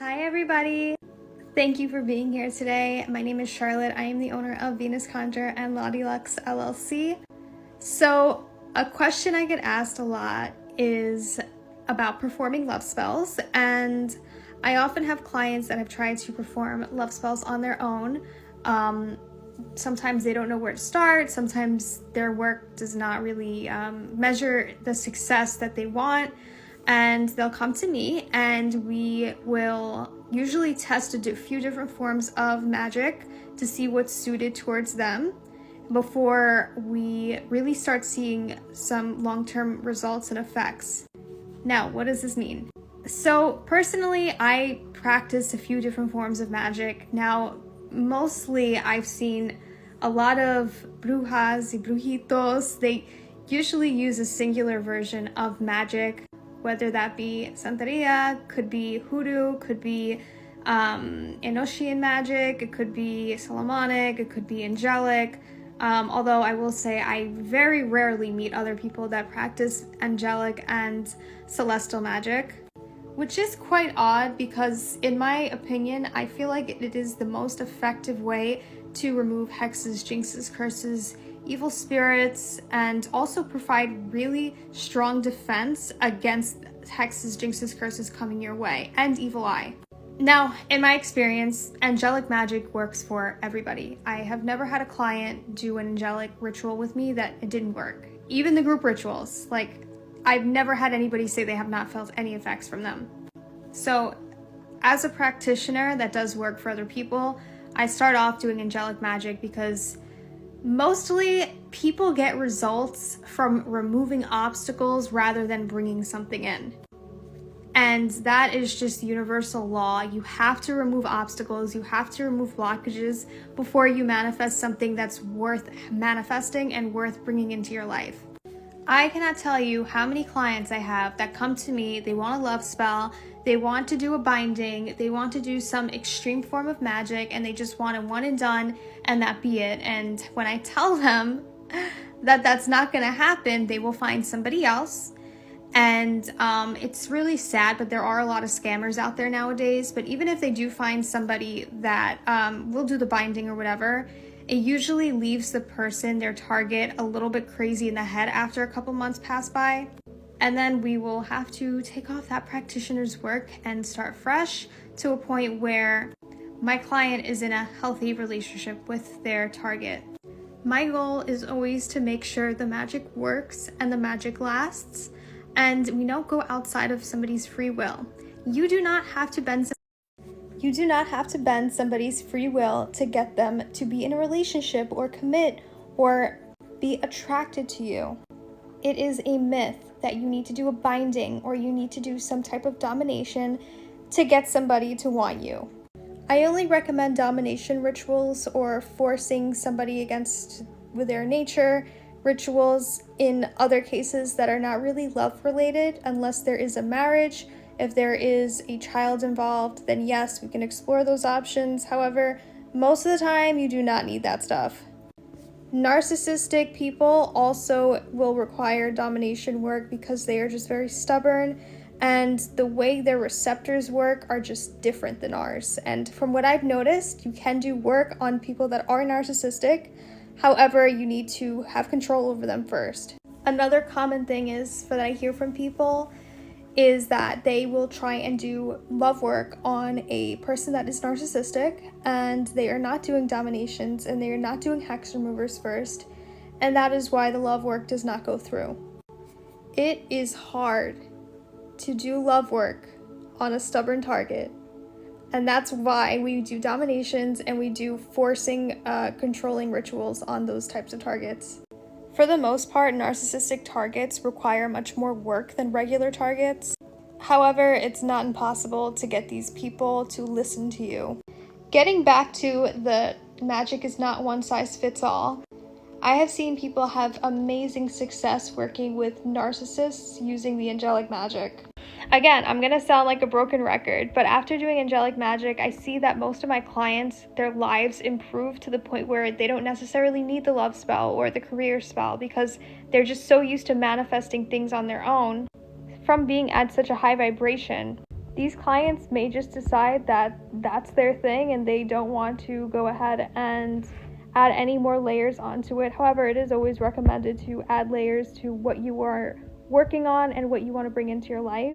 Hi everybody! Thank you for being here today. My name is Charlotte. I am the owner of Venus Conjure and La Deluxe LLC. So a question I get asked a lot is about performing love spells, and I often have clients that have tried to perform love spells on their own. Sometimes they don't know where to start. Sometimes their work does not really measure the success that they want. And they'll come to me and we will usually test a few different forms of magic to see what's suited towards them before we really start seeing some long-term results and effects. Now, what does this mean? So personally, I practice a few different forms of magic. Now, mostly I've seen a lot of brujas y brujitos. They usually use a singular version of magic, whether that be Santeria, could be hoodoo, could be Enochian magic, it could be Solomonic, it could be angelic. Although I will say I very rarely meet other people that practice angelic and celestial magic, which is quite odd because in my opinion, I feel like it is the most effective way to remove hexes, jinxes, curses, evil spirits, and also provide really strong defense against hexes, jinxes, curses coming your way, and evil eye. Now, in my experience, angelic magic works for everybody. I have never had a client do an angelic ritual with me that it didn't work. Even the group rituals, I've never had anybody say they have not felt any effects from them. So, as a practitioner that does work for other people, I start off doing angelic magic because mostly people get results from removing obstacles rather than bringing something in. And that is just universal law. You have to remove obstacles, you have to remove blockages before you manifest something that's worth manifesting and worth bringing into your life. I cannot tell you how many clients I have that come to me, they want a love spell, they want to do a binding, they want to do some extreme form of magic, and they just want a one and done and that be it. And when I tell them that that's not going to happen, they will find somebody else. And it's really sad, but there are a lot of scammers out there nowadays. But even if they do find somebody that will do the binding or whatever, it usually leaves the person, their target, a little bit crazy in the head after a couple months pass by. And then we will have to take off that practitioner's work and start fresh to a point where my client is in a healthy relationship with their target. My goal is always to make sure the magic works and the magic lasts, and we don't go outside of somebody's free will. You do not have to bend somebody's free will to get them to be in a relationship or commit or be attracted to you. It is a myth that you need to do a binding or you need to do some type of domination to get somebody to want you. I only recommend domination rituals or forcing somebody against with their nature rituals in other cases that are not really love related, unless there is a marriage. If there is a child involved, then yes, we can explore those options. However, most of the time you do not need that stuff. Narcissistic people also will require domination work because they are just very stubborn, and the way their receptors work are just different than ours. And from what I've noticed, you can do work on people that are narcissistic. However, you need to have control over them first. Another common thing that I hear from people is that they will try and do love work on a person that is narcissistic, and they are not doing dominations and they are not doing hex removers first, and that is why the love work does not go through. It is hard to do love work on a stubborn target, and that's why we do dominations and we do forcing, controlling rituals on those types of targets. For the most part, narcissistic targets require much more work than regular targets. However, it's not impossible to get these people to listen to you. Getting back to the magic is not one size fits all. I have seen people have amazing success working with narcissists using the angelic magic. Again, I'm gonna sound like a broken record, but after doing angelic magic, I see that most of my clients, their lives improve to the point where they don't necessarily need the love spell or the career spell because they're just so used to manifesting things on their own from being at such a high vibration. These clients may just decide that that's their thing and they don't want to go ahead and add any more layers onto it. However, it is always recommended to add layers to what you are working on and what you want to bring into your life.